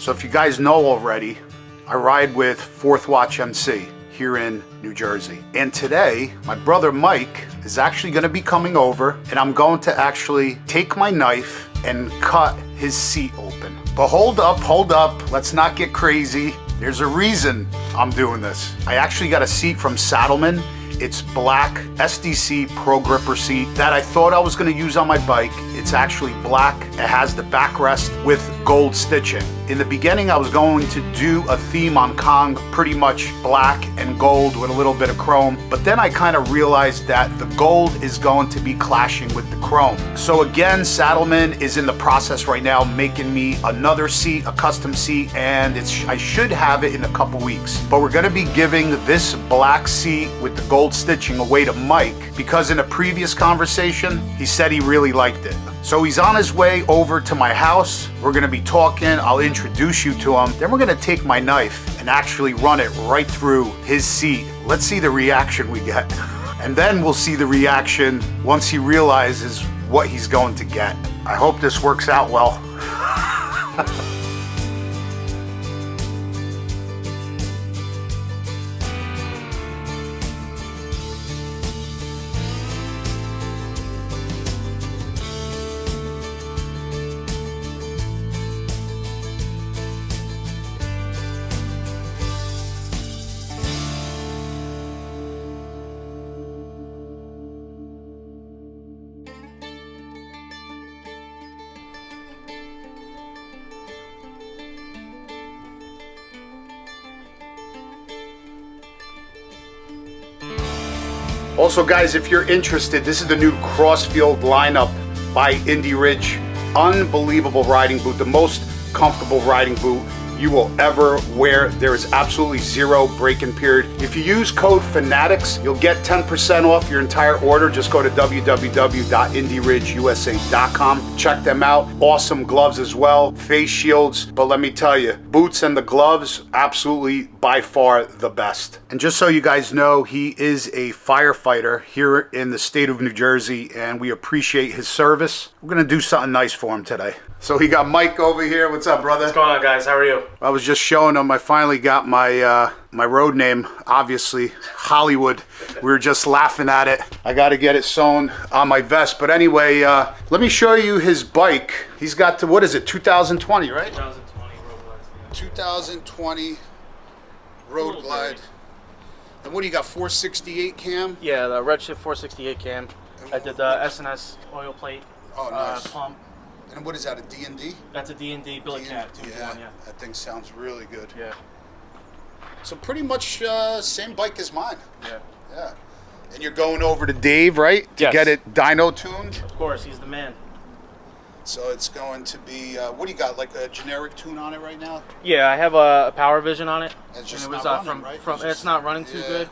So if you guys know already, I ride with Fourth Watch MC here in New Jersey. And today, my brother Mike is actually gonna be coming over, and I'm going to actually take my knife and cut his seat open. But hold up, let's not get crazy. There's a reason I'm doing this. I actually got a seat from SADDLEMEN. It's black SDC Pro Gripper seat that I thought I was gonna use on my bike. It's actually black. It has the backrest with gold stitching. In the beginning, I was going to do a theme on Kong, pretty much black and gold with a little bit of chrome. But then I kind of realized that the gold is going to be clashing with the chrome. So again, SADDLEMEN is in the process right now making me another seat, a custom seat, and I should have it in a couple weeks. But we're gonna be giving this black seat with the gold stitching away to Mike, because in a previous conversation, he said he really liked it. So he's on his way over to my house. We're gonna be talking, I'll introduce you to him. Then we're gonna take my knife and actually run it right through his seat. Let's see the reaction we get. And then we'll see the reaction once he realizes what he's going to get. I hope this works out well. Also guys, if you're interested, this is the new Crossfield lineup by Indy Ridge. Unbelievable riding boot, the most comfortable riding boot you will ever wear. There is absolutely zero break-in period. If you use code Fanatix, you'll get 10% off your entire order. Just go to www.indyridgeusa.com. Check them out. Awesome gloves as well, face shields. But let me tell you, boots and the gloves, absolutely by far the best. And just so you guys know, he is a firefighter here in the state of New Jersey, and we appreciate his service. We're gonna do something nice for him today. So he got Mike over here. What's up, brother? What's going on, guys? How are you? I was just showing him. I finally got my my road name, obviously, Hollywood. We were just laughing at it. I got to get it sewn on my vest. But anyway, let me show you his bike. He's got to, what is it, 2020, right? 2020 Road Glide. 2020 Road Glide. And what do you got, 468 cam? Yeah, the Redshift 468 cam. I did the S&S oil plate pump. And what is that, a D&D? That's a D&D Billy Cat 2-1, yeah. That thing sounds really good. Yeah. So pretty much same bike as mine. Yeah. Yeah. And you're going over to Dave, right? To get it dyno tuned? Of course, he's the man. So it's going to be, what do you got, like a generic tune on it right now? Yeah, I have a Power Vision on it. It's just and it was not running, right? it's not running too good.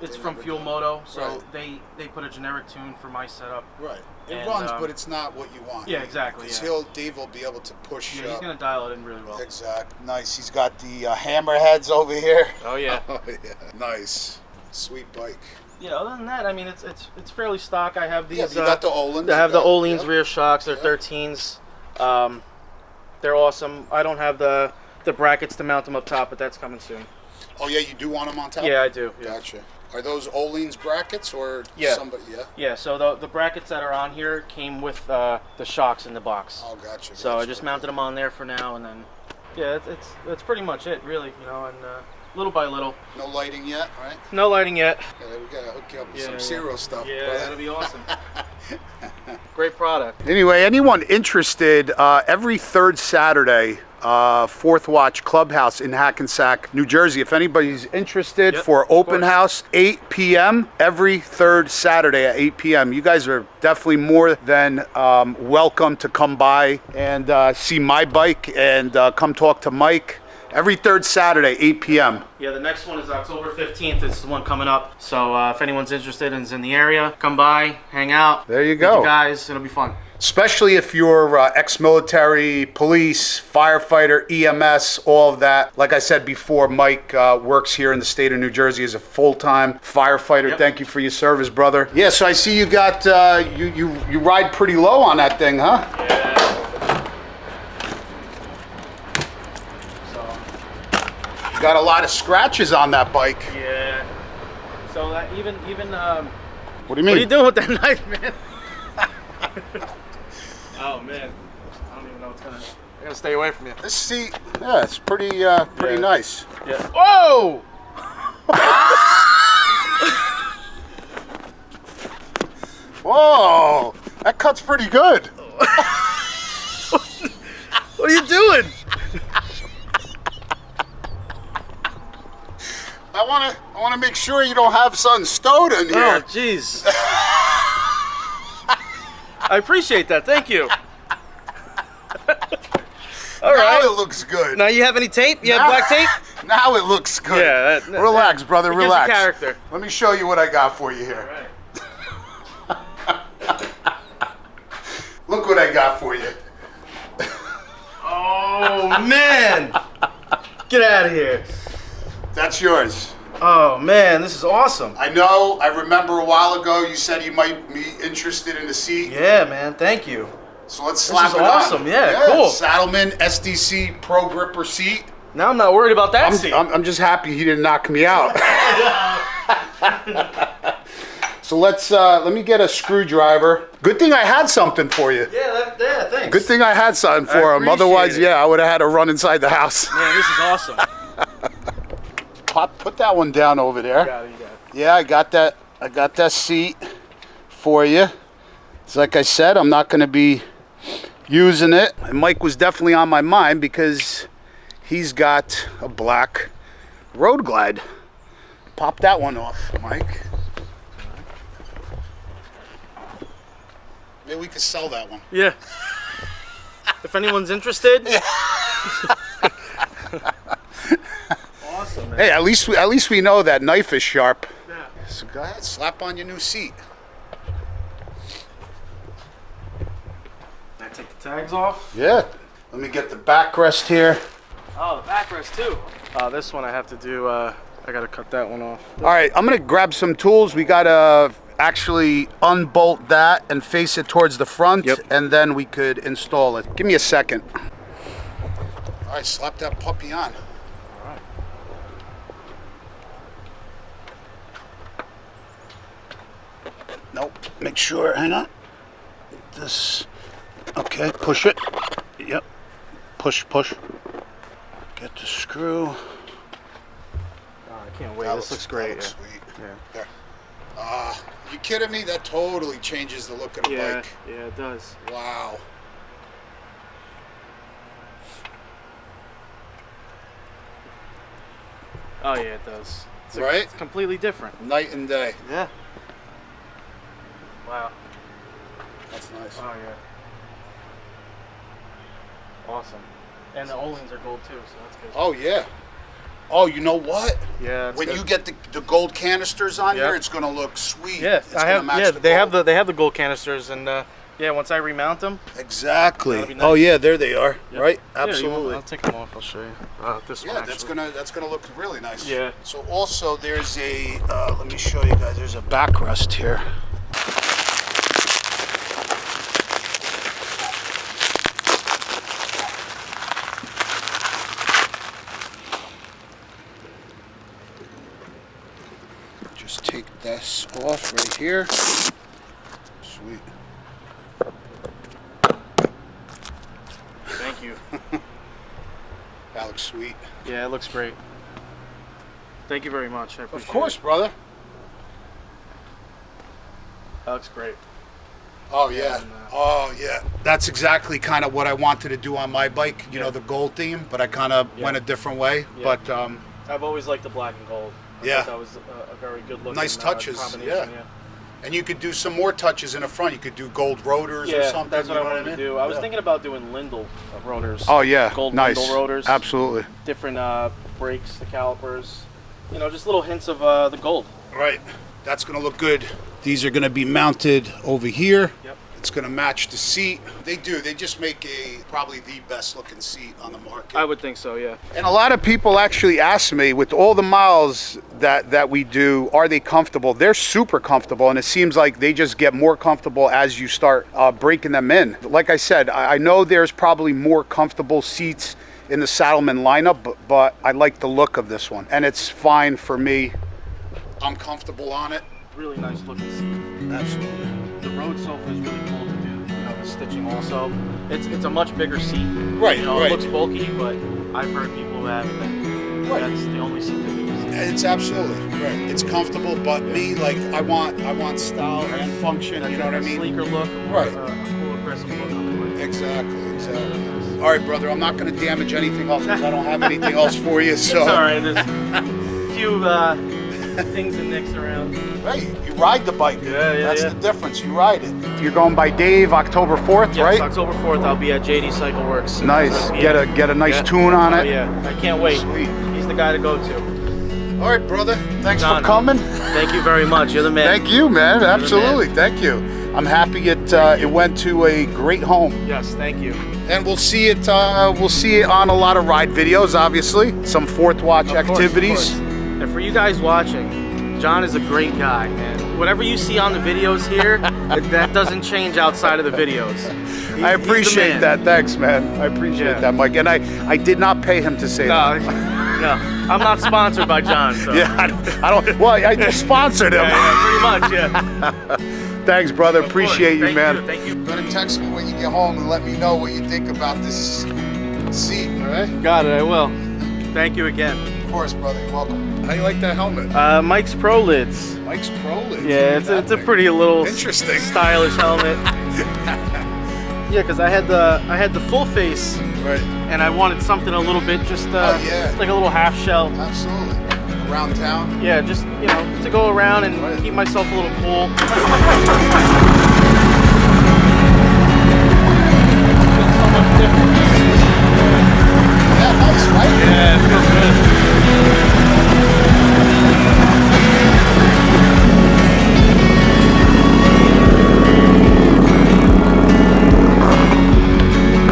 It's from Fuel did. Moto, so Right. they put a generic tune for my setup. Right. It And, runs, but it's not what you want. Yeah, exactly. Because Dave will be able to push. Yeah, he's gonna dial it in really well. Exact. Nice. He's got the hammerheads over here. Oh yeah. Oh yeah. Nice. Sweet bike. Yeah. Other than that, I mean, it's fairly stock. I have these. Yeah, you got the Öhlins. I have the Öhlins rear shocks. They're 13s. They're awesome. I don't have the brackets to mount them up top, but that's coming soon. Oh yeah, you do want them on top? Yeah, I do. Yeah. Gotcha. Are those Öhlins brackets or somebody? Yeah. Yeah. So the brackets that are on here came with the shocks in the box. Oh, gotcha. So I just mounted them on there for now, and then yeah, that's pretty much it, really. You know, and little by little. No lighting yet, right? No lighting yet. Yeah, we gotta hook you up with some Zero stuff. Yeah, that'll be awesome. Great product. Anyway, anyone interested, every third Saturday, Fourth Watch Clubhouse in Hackensack, New Jersey. If anybody's interested for open house, 8 p.m. every third Saturday at 8 p.m. You guys are definitely more than welcome to come by and see my bike and come talk to Mike. Every third Saturday, 8 p.m. Yeah, the next one is October 15th. It's the one coming up. So if anyone's interested and is in the area, come by, hang out. There you go. You guys, it'll be fun. Especially if you're ex-military, police, firefighter, EMS, all of that. Like I said before, Mike works here in the state of New Jersey as a full-time firefighter. Yep. Thank you for your service, brother. Yeah, so I see you got, you ride pretty low on that thing, huh? Yeah. got a lot of scratches on that bike. Yeah. So that even What do you mean? what are you doing with that knife, man? Oh man, I don't even know what's gonna. I gotta stay away from you. This seat, yeah, it's pretty nice. Yeah. Whoa! Whoa, that cut's pretty good. What are you doing? I wanna make sure you don't have something stowed in here. Oh, jeez. I appreciate that. Thank you. All Now right. it looks good. Now you have any tape? You have black tape? Now it looks good. Yeah. Relax, brother. It gives you Relax. character. Let me show you what I got for you here. All right. Look what I got for you. Oh man! Get out of here. That's yours. Oh man, this is awesome. I know. I remember a while ago you said you might be interested in the seat. Yeah, man. Thank you. So let's slap is it awesome. on. Yeah, cool. Saddlemen SDC Pro Gripper seat. Now I'm not worried about that seat. I'm just happy he didn't knock me out. So let me get a screwdriver. Good thing I had something for you. Yeah, thanks. Good thing I had something for him. appreciate Otherwise, it. yeah, I would have had to run inside the house. Man, this is awesome. Put that one down over there. You got it. Yeah, I got that. I got that seat for you. It's like I said, I'm not going to be using it. And Mike was definitely on my mind because he's got a black Road Glide. Pop that one off, Mike. Maybe we could sell that one. Yeah. If anyone's interested. Awesome, man. Hey, at least we know that knife is sharp. Yeah. So go ahead, slap on your new seat. Can I take the tags off? Yeah. Let me get the backrest here. Oh, the backrest too. This one I have to do. I gotta cut that one off. All right, I'm gonna grab some tools. We gotta actually unbolt that and face it towards the front, and then we could install it. Give me a second. All right, slap that puppy on. All right. Nope. Make sure. Hang on. This. Okay. Push it. Yep. Push. Get the screw. Oh, I can't wait. This looks great. That looks sweet. Yeah. There. You kidding me? That totally changes the look of the bike. Yeah, it does. Wow. Oh yeah, it does. Right? It's completely different. Night and day. Yeah. Wow. That's nice. Oh yeah. Awesome. And the O-rings are gold too, so that's good. Oh yeah. Oh, you know what? Yeah. That's When good. you get the gold canisters on Yep. here, it's gonna look sweet. Yeah, It's I gonna have. match Yeah, the they have gold. the canisters, and yeah, once I remount them. Exactly. That'll be nice. Oh yeah, there they are. Yep. Right? Yeah, you want- Absolutely. I'll take them off. I'll show you. This one. Yeah, Actually. that's gonna look really nice. Yeah. So also there's a let me show you guys. There's a backrest here. Just take this off right here. Sweet. Thank you. That looks sweet. Yeah, it looks great. Thank you very much. I appreciate Of course, it. brother. That looks great. Oh yeah. And, Oh yeah. That's exactly kind of what I wanted to do on my bike. You know, the gold theme, but I kind of went a different way. Yeah. But I've always liked the black and gold. I Yeah. thought that was a very good looking. Nice touches, combination, yeah. And you could do some more touches in the front. You could do gold rotors or Yeah, something. that's what you I know wanted to mean? do. I was Yeah. thinking about doing Lindell rotors. Oh yeah, Gold nice. Lindell rotors. Absolutely. Different brakes, the calipers. You know, just little hints of the gold. Right. That's gonna look good. These are gonna be mounted over here. Yep. It's gonna match the seat. They do. They just make probably the best looking seat on the market. I would think so, yeah. And a lot of people actually ask me, with all the miles that we do, are they comfortable? They're super comfortable, and it seems like they just get more comfortable as you start breaking them in. Like I said, I know there's probably more comfortable seats in the Saddlemen lineup, but I like the look of this one, and it's fine for me. I'm comfortable on it. Really nice looking seat. Absolutely. The road sofa is really cool to do. You know, the stitching also. It's a much bigger seat. Right, you know, right. It looks bulky, but I've heard people who have it that that's the only seat that they use. It's absolutely right. It's comfortable, but me, like, I want style and function. You know what I mean? Sleeker look, Right. A cool, aggressive look on the Exactly. All right, brother. I'm not going to damage anything else because I don't have anything else for you. So It's all right. There's a few things and nicks around. Hey, you ride the bike. Yeah, That's the difference. You ride it. You're going by Dave, October 4th, Yes, right? October 4th, I'll be at JD Cycle Works. Nice. Yeah. Get a nice tune on it. Yeah, I can't wait. Sweet. He's the guy to go to. All right, brother. Thanks John, for coming. Thank you very much. You're the man. Thank you, man. Absolutely. man. Thank you. I'm happy it went to a great home. Yes, thank you. And we'll see it. We'll see it on a lot of ride videos. Obviously, some fourth watch Of course, activities. of course. And for you guys watching, John is a great guy, and whatever you see on the videos here, that doesn't change outside of the videos. I appreciate that. Thanks, man. I appreciate that, Mike. And I did not pay him to say that. No, I'm not sponsored by John. So. Yeah, I don't. Well, I just sponsored him. Yeah, pretty much. Yeah. Thanks, brother. Of Appreciate course. you, man. Thank you. Gonna text me when you get home and let me know what you think about this seat. All right? Got it. I will. Thank you again. Of course, brother. You're welcome. How you like that helmet? Mike's Pro Lids. Mike's Pro Lids. Yeah, it's a pretty little interesting, stylish helmet. Yeah, because I had the full face, right? And I wanted something a little bit just like a little half shell. Absolutely. Around town. Yeah, just to go around and keep myself a little cool.